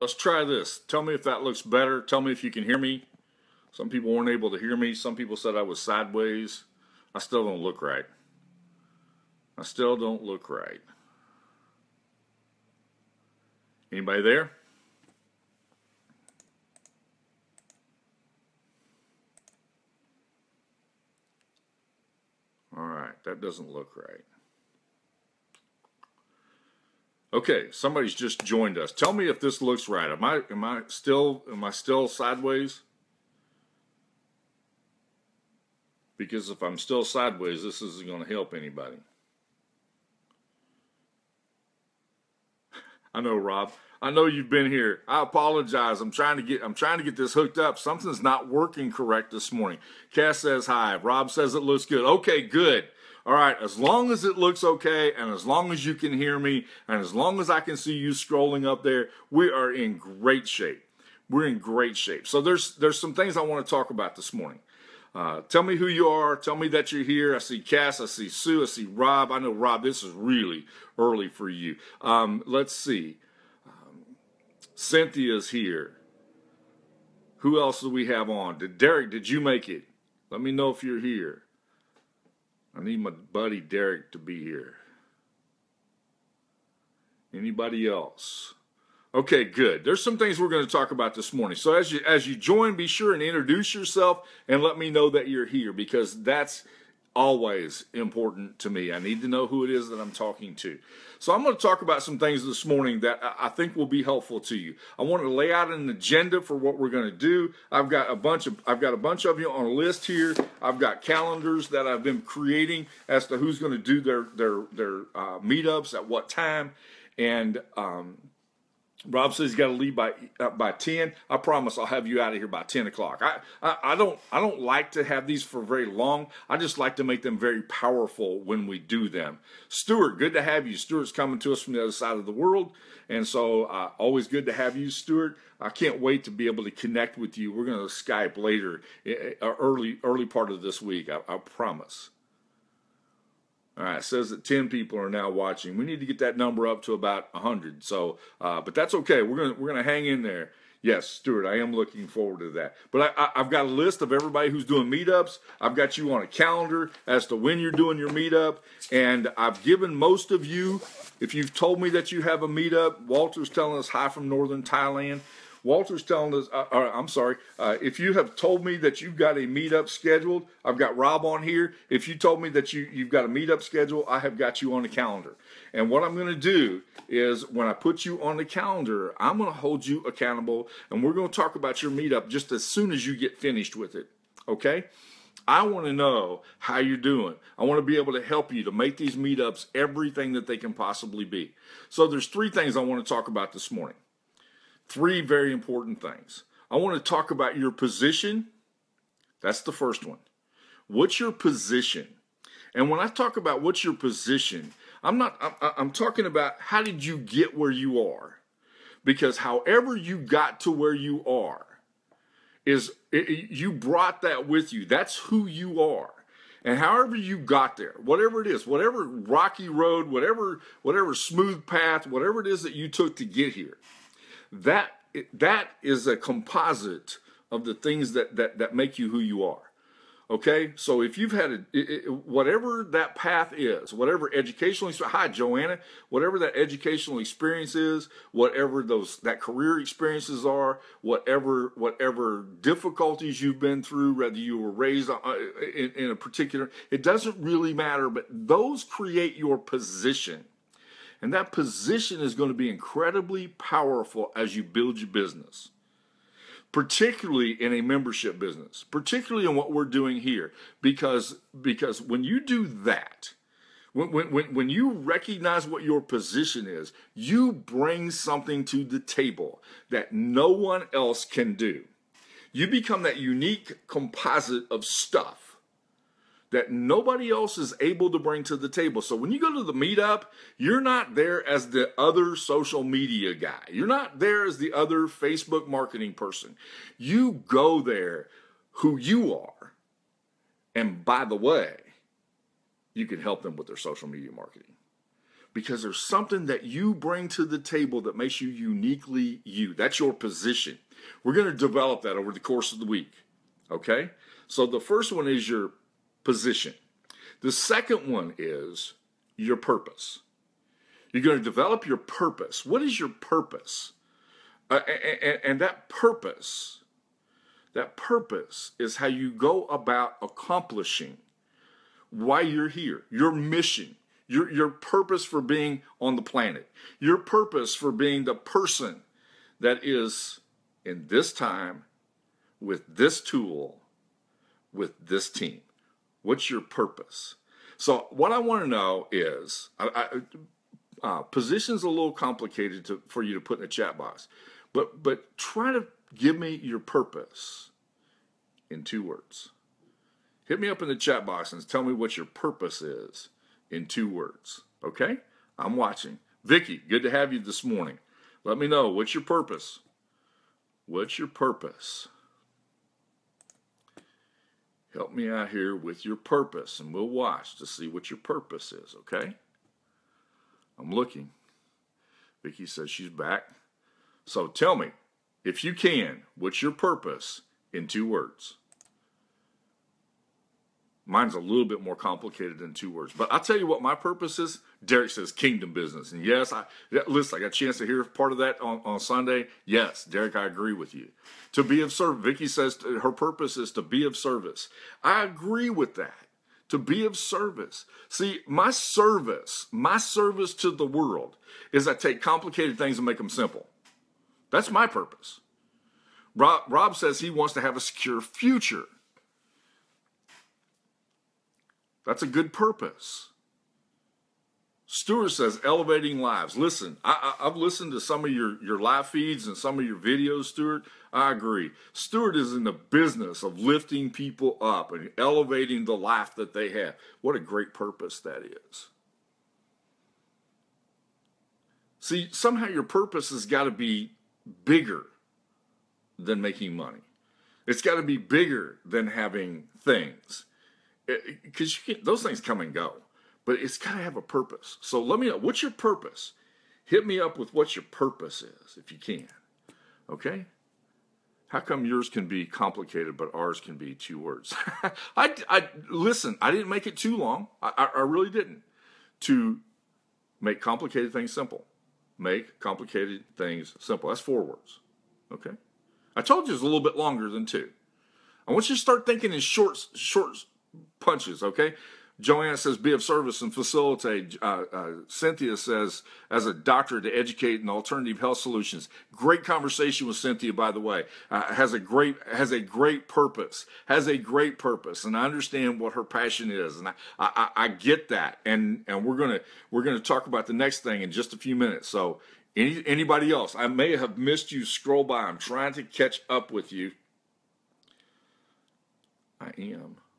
let's try this. Tell me if that looks better. Tell me if you can hear me. Some people weren't able to hear me. Some people said I was sideways. I still don't look right. I still don't look right. Anybody there? All right, that doesn't look right. Okay, somebody's just joined us. Tell me if this looks right. Am I still sideways? Because if I'm still sideways, this isn't going to help anybody. I know, Rob. I know you've been here. I apologize. I'm trying to get this hooked up. Something's not working correct this morning. Cass says hi. Rob says it looks good. Okay, good. All right, as long as it looks okay, and as long as you can hear me, and as long as I can see you scrolling up there, we are in great shape. We're in great shape. So there's some things I want to talk about this morning. Tell me who you are. Tell me that you're here. I see Cass. I see Sue. I see Rob. I know, Rob, this is really early for you. Let's see. Cynthia's here. Who else do we have on? Derek, did you make it? Let me know if you're here. I need my buddy Derek to be here. Anybody else? Okay, good. There's some things we're going to talk about this morning. So as you join, be sure and introduce yourself and let me know that you're here, because that's always important to me. I need to know who it is that I'm talking to. So I'm going to talk about some things this morning that I think will be helpful to you. I want to lay out an agenda for what we're going to do. I've got a bunch of you on a list here. I've got calendars that I've been creating as to who's going to do their meetups at what time, and Rob says he's got to leave by 10. I promise I'll have you out of here by 10 o'clock. I don't like to have these for very long. I just like to make them very powerful when we do them. Stuart, good to have you. Stuart's coming to us from the other side of the world, and so always good to have you, Stuart. I can't wait to be able to connect with you. We're going to Skype later, early part of this week. I promise. All right, it says that 10 people are now watching. We need to get that number up to about 100. So, but that's okay. We're gonna hang in there. Yes, Stuart, I am looking forward to that. But I've got a list of everybody who's doing meetups. I've got you on a calendar as to when you're doing your meetup, and I've given most of you. If you've told me that you have a meetup, Walter's telling us hi from northern Thailand. Walter's telling us, if you have told me that you've got a meetup scheduled, I've got Rob on here. If you told me that you've got a meetup schedule, I have got you on the calendar. And what I'm going to do is when I put you on the calendar, I'm going to hold you accountable, and we're going to talk about your meetup just as soon as you get finished with it, okay? I want to know how you're doing. I want to be able to help you to make these meetups everything that they can possibly be. So there's 3 things I want to talk about this morning. 3 very important things. I want to talk about your position. That's the first one. What's your position? And when I talk about what's your position, I'm talking about how did you get where you are? Because however you got to where you are, you brought that with you. That's who you are. And however you got there, whatever it is, whatever rocky road, whatever smooth path, whatever it is that you took to get here, that is a composite of the things that make you who you are. Okay, so if you've had whatever that path is, whatever educational, hi Joanna, whatever that educational experience is, whatever that career experiences are, whatever difficulties you've been through, whether you were raised in a particular, it doesn't really matter, but those create your position. And that position is going to be incredibly powerful as you build your business, particularly in a membership business, particularly in what we're doing here. Because when you do that, when you recognize what your position is, you bring something to the table that no one else can do. You become that unique composite of stuff that nobody else is able to bring to the table. So when you go to the meetup, you're not there as the other social media guy. You're not there as the other Facebook marketing person. You go there who you are. And by the way, you can help them with their social media marketing. because there's something that you bring to the table that makes you uniquely you. That's your position. We're going to develop that over the course of the week. Okay? So the first one is your position. The second one is your purpose. You're going to develop your purpose. What is your purpose? And that purpose is how you go about accomplishing why you're here, your mission, your purpose for being on the planet, your purpose for being the person that is in this time, with this tool, with this team. What's your purpose? So what I want to know is, position's a little complicated for you to put in a chat box, but try to give me your purpose in 2 words. Hit me up in the chat box and tell me what your purpose is in 2 words. Okay? I'm watching. Vicky, good to have you this morning. Let me know, what's your purpose? What's your purpose? Help me out here with your purpose, and we'll watch to see what your purpose is, okay? I'm looking. Vicky says she's back. So tell me, if you can, what's your purpose in 2 words? Mine's a little bit more complicated than 2 words. But I'll tell you what my purpose is. Derek says kingdom business. And yes, listen, I got a chance to hear part of that on Sunday. Yes, Derek, I agree with you. To be of service. Vicky says her purpose is to be of service. I agree with that. To be of service. See, my service to the world is I take complicated things and make them simple. That's my purpose. Rob says he wants to have a secure future. That's a good purpose. Stuart says, elevating lives. Listen, I've listened to some of your live feeds and some of your videos, Stuart. I agree. Stuart is in the business of lifting people up and elevating the life that they have. What a great purpose that is. See, somehow your purpose has got to be bigger than making money. It's got to be bigger than having things. Because those things come and go, but it's got to have a purpose. So let me know, what's your purpose? Hit me up with what your purpose is, if you can. Okay? How come yours can be complicated, but ours can be 2 words? Listen, I didn't make it too long. I really didn't. To make complicated things simple. Make complicated things simple. That's 4 words. Okay? I told you it's a little bit longer than 2. I want you to start thinking in short punches, okay? Joanne says, be of service and facilitate. Cynthia says, as a doctor, to educate in alternative health solutions. Great conversation with Cynthia, by the way. Has a great purpose. And I understand what her passion is, and I get that. And we're gonna talk about the next thing in just a few minutes. So anybody else? I may have missed you. Scroll by. I'm trying to catch up with you.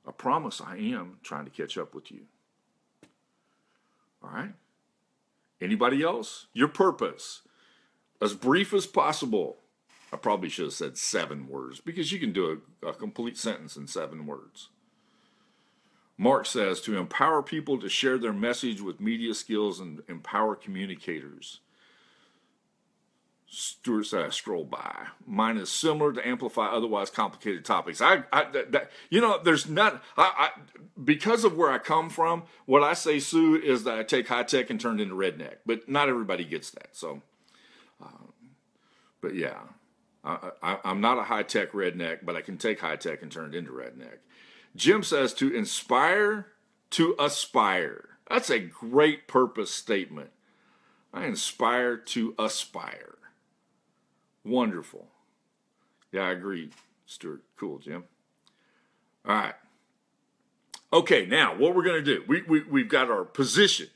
I promise I am trying to catch up with you. All right? Anybody else? Your purpose. As brief as possible. I probably should have said 7 words, because you can do a complete sentence in 7 words. Mark says, to empower people to share their message with media skills and empower communicators. Stuart said, I scroll by. Mine is similar to amplify otherwise complicated topics. There's not, because of where I come from, what I say, Sue, is that I take high tech and turn it into redneck. But not everybody gets that. So, but yeah, I'm not a high tech redneck, but I can take high tech and turn it into redneck. Jim says, to inspire to aspire. That's a great purpose statement. I inspire to aspire. Wonderful. Yeah, I agree, Stuart. Cool, Jim. All right. Okay, now what we're going to do, we've got our position.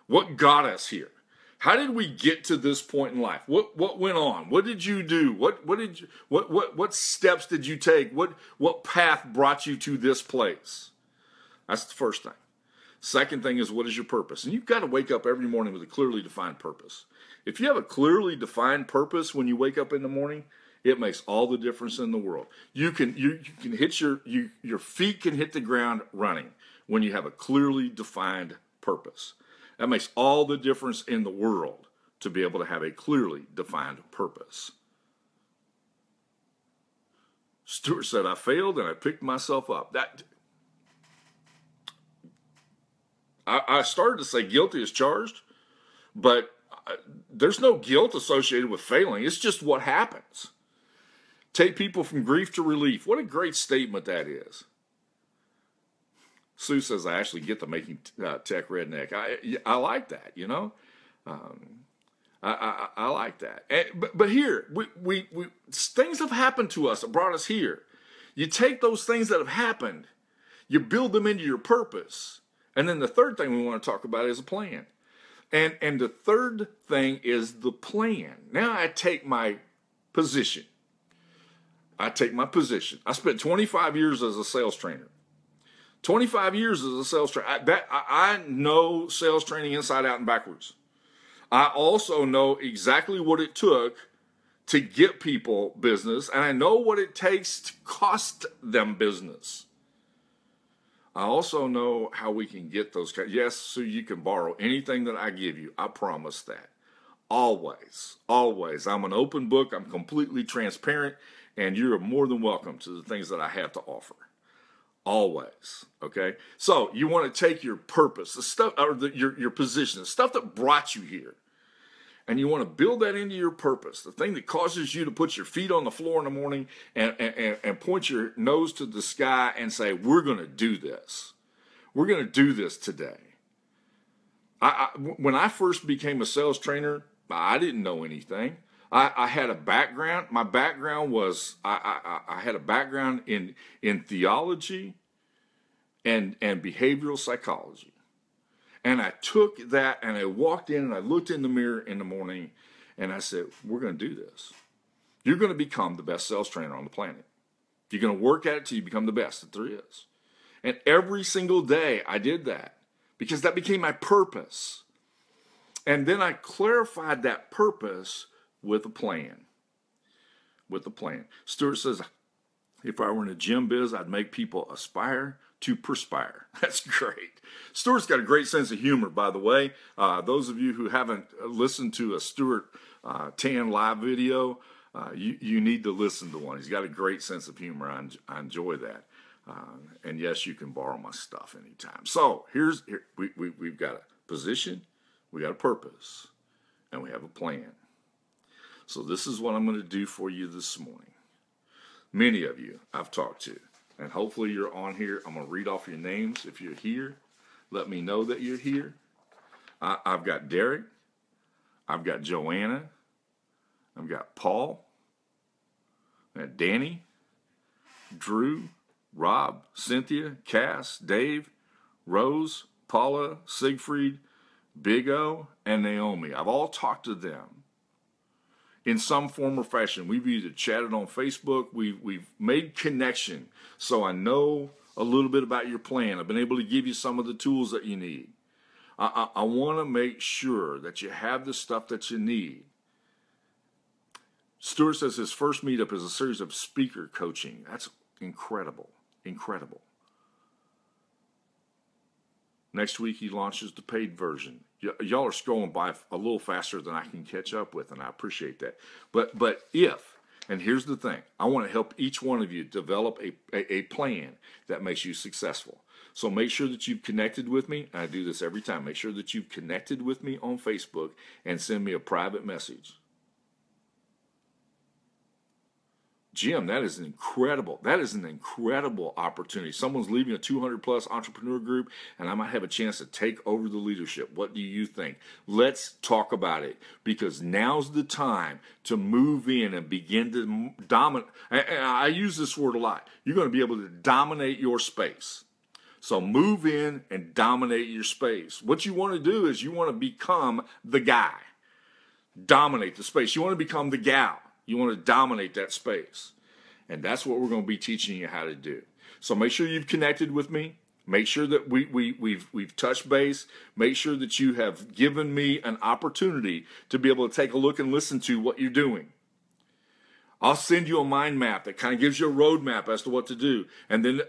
What got us here? How did we get to this point in life? What went on? What did you do? What steps did you take? What path brought you to this place? That's the first thing. Second thing is, what is your purpose? And you've got to wake up every morning with a clearly defined purpose. If you have a clearly defined purpose when you wake up in the morning, it makes all the difference in the world. You can hit your feet can hit the ground running when you have a clearly defined purpose. That makes all the difference in the world to be able to have a clearly defined purpose. Stuart said, I failed and I picked myself up. I started to say guilty as charged, but there's no guilt associated with failing. It's just what happens. Take people from grief to relief. What a great statement that is. Sue says, I actually get the making tech redneck. I like that, you know. I like that. But here, we things have happened to us that brought us here. You take those things that have happened, you build them into your purpose. And then the third thing we want to talk about is a plan. And the third thing is the plan. Now I take my position. I spent 25 years as a sales trainer. 25 years as a sales trainer. I know sales training inside out and backwards. I also know exactly what it took to get people business, and I know what it takes to cost them business. I also know how we can get those. Yes, so you can borrow anything that I give you. I promise that. Always, always. I'm an open book. I'm completely transparent, and you're more than welcome to the things that I have to offer. Always, okay? So you want to take your purpose, the stuff, or your position, the stuff that brought you here, and you want to build that into your purpose, the thing that causes you to put your feet on the floor in the morning and point your nose to the sky and say, we're going to do this. We're going to do this today. When I first became a sales trainer, I didn't know anything. I had a background. My background was, I had a background in theology and behavioral psychology. And I took that and I walked in and I looked in the mirror in the morning and I said, we're going to do this. You're going to become the best sales trainer on the planet. You're going to work at it till you become the best that there is. And every single day I did that because that became my purpose. And then I clarified that purpose with a plan. Stuart says, if I were in a gym biz, I'd make people aspire to perspire. That's great. Stuart's got a great sense of humor, by the way. Those of you who haven't listened to a Stuart Tan live video, you need to listen to one. He's got a great sense of humor. I enjoy that. And yes, you can borrow my stuff anytime. So we've got a position, we got a purpose, and we have a plan. So this is what I'm going to do for you this morning. Many of you I've talked to, and hopefully you're on here. I'm going to read off your names. If you're here, let me know that you're here. I've got Derek. I've got Joanna. I've got Paul. I've got Danny, Drew, Rob, Cynthia, Cass, Dave, Rose, Paula, Siegfried, Big O, and Naomi. I've all talked to them in some form or fashion. We've either chatted on Facebook, we've made connection, so I know a little bit about your plan. I've been able to give you some of the tools that you need. I want to make sure that you have the stuff that you need. Stuart says his first meetup is a series of speaker coaching. That's incredible, incredible. Next week he launches the paid version. Y'all are scrolling by a little faster than I can catch up with, and I appreciate that. But and here's the thing, I want to help each one of you develop a plan that makes you successful. So make sure that you've connected with me. I do this every time. Make sure that you've connected with me on Facebook and send me a private message. Jim, that is an incredible opportunity. Someone's leaving a 200-plus entrepreneur group, and I might have a chance to take over the leadership. What do you think? Let's talk about it, because now's the time to move in and begin to dominate. I use this word a lot. You're going to be able to dominate your space. So move in and dominate your space. What you want to do is you want to become the guy. Dominate the space. You want to become the gal. You want to dominate that space. And that's what we're going to be teaching you how to do. So make sure you've connected with me. Make sure that we've touched base. Make sure that you have given me an opportunity to be able to take a look and listen to what you're doing. I'll send you a mind map that kind of gives you a roadmap as to what to do. And then,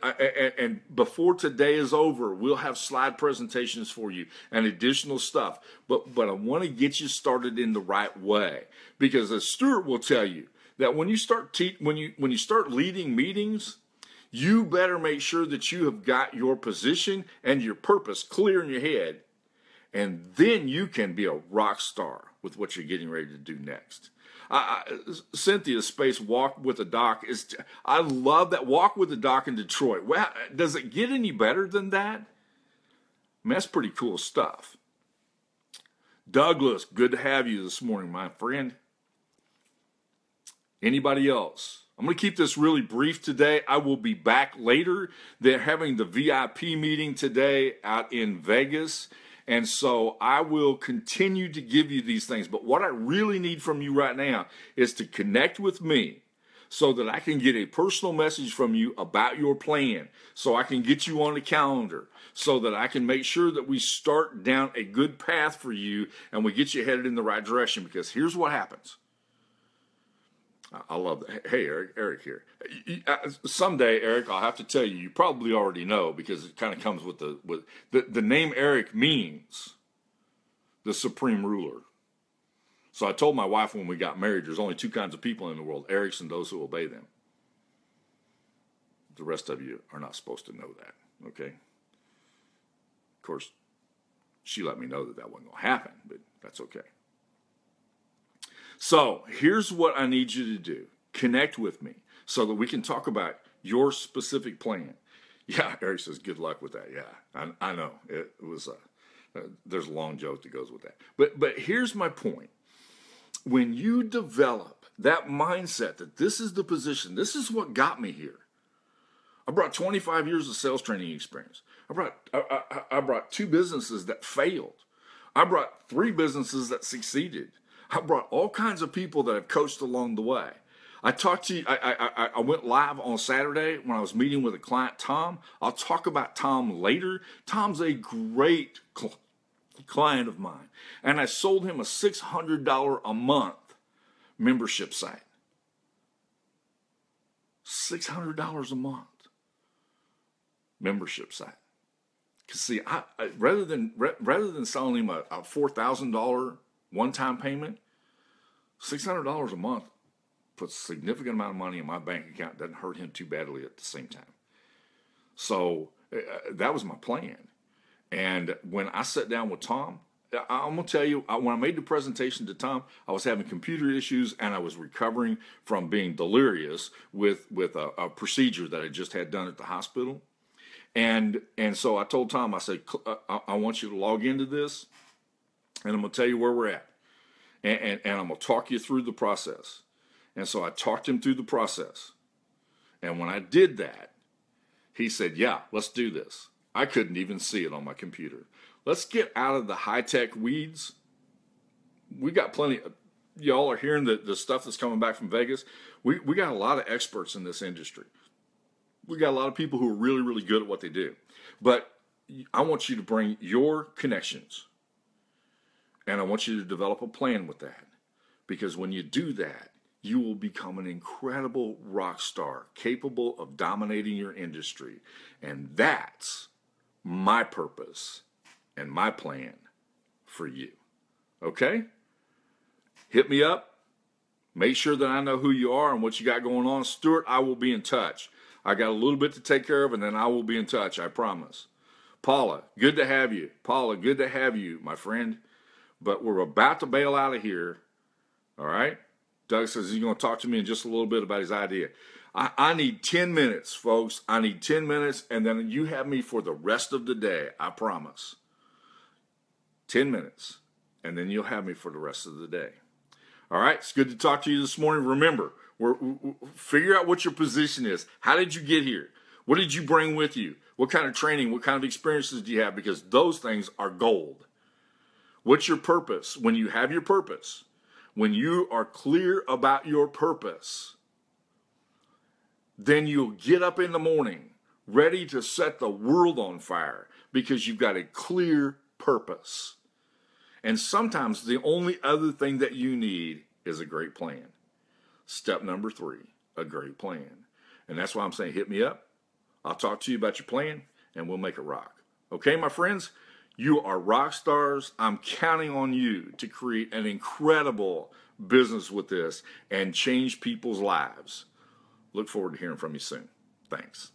and before today is over, we'll have slide presentations for you and additional stuff. But I want to get you started in the right way, because as Stuart will tell you, that when you start when you start leading meetings, you better make sure that you have got your position and your purpose clear in your head, and then you can be a rock star with what you're getting ready to do next. Cynthia's space Walk with the Doc is, I love that. Walk with the Doc in Detroit. Well, does it get any better than that? I mean, that's pretty cool stuff. Douglas, good to have you this morning, my friend. Anybody else? I'm going to keep this really brief today. I will be back later. They're having the VIP meeting today out in Vegas. And so I will continue to give you these things. But what I really need from you right now is to connect with me so that I can get a personal message from you about your plan, so I can get you on the calendar, so that I can make sure that we start down a good path for you and we get you headed in the right direction. Because here's what happens. I love that. Hey, Eric here. Someday, Eric, I'll have to tell you, you probably already know, because it kind of comes with the name Eric means the supreme ruler. So I told my wife when we got married, there's only two kinds of people in the world, Erics and those who obey them. The rest of you are not supposed to know that, okay? Of course, she let me know that that wasn't going to happen, but that's okay. So here's what I need you to do. Connect with me so that we can talk about your specific plan. Yeah, Eric says, good luck with that. Yeah, I know. It was there's a long joke that goes with that. But here's my point. When you develop that mindset that this is the position, this is what got me here. I brought 25 years of sales training experience. I brought 2 businesses that failed. I brought 3 businesses that succeeded. I brought all kinds of people that I've coached along the way. I talked to you, I went live on Saturday when I was meeting with a client, Tom. I'll talk about Tom later. Tom's a great client of mine. And I sold him a $600 a month membership site. $600 a month membership site. Because see, rather than selling him a $4,000 one-time payment, $600 a month puts a significant amount of money in my bank account. Doesn't hurt him too badly at the same time. So that was my plan. And when I sat down with Tom, I'm going to tell you, when I made the presentation to Tom, I was having computer issues and I was recovering from being delirious with a procedure that I just had done at the hospital. And so I told Tom, I said, I want you to log into this, and I'm going to tell you where we're at. And I'm going to talk you through the process. And so I talked him through the process. And when I did that, he said, yeah, let's do this. I couldn't even see it on my computer. Let's get out of the high-tech weeds. We got plenty. Y'all are hearing the stuff that's coming back from Vegas. We got a lot of experts in this industry. We got a lot of people who are really, really good at what they do. But I want you to bring your connections. And I want you to develop a plan with that. Because when you do that, you will become an incredible rock star, capable of dominating your industry. And that's my purpose and my plan for you. Okay? Hit me up. Make sure that I know who you are and what you got going on. Stuart, I will be in touch. I got a little bit to take care of, and then I will be in touch, I promise. Paula, good to have you. Paula, good to have you, my friend. But we're about to bail out of here. All right? Doug says he's going to talk to me in just a little bit about his idea. I need 10 minutes, folks. I need 10 minutes, and then you have me for the rest of the day, I promise. 10 minutes, and then you'll have me for the rest of the day. All right? It's good to talk to you this morning. Remember, figure out what your position is. How did you get here? What did you bring with you? What kind of training, what kind of experiences do you have? Because those things are gold. What's your purpose? When you have your purpose, when you are clear about your purpose, then you'll get up in the morning ready to set the world on fire because you've got a clear purpose. And sometimes the only other thing that you need is a great plan. Step number 3, a great plan. And that's why I'm saying hit me up. I'll talk to you about your plan, and we'll make it rock. Okay, my friends? You are rock stars. I'm counting on you to create an incredible business with this and change people's lives. Look forward to hearing from you soon. Thanks.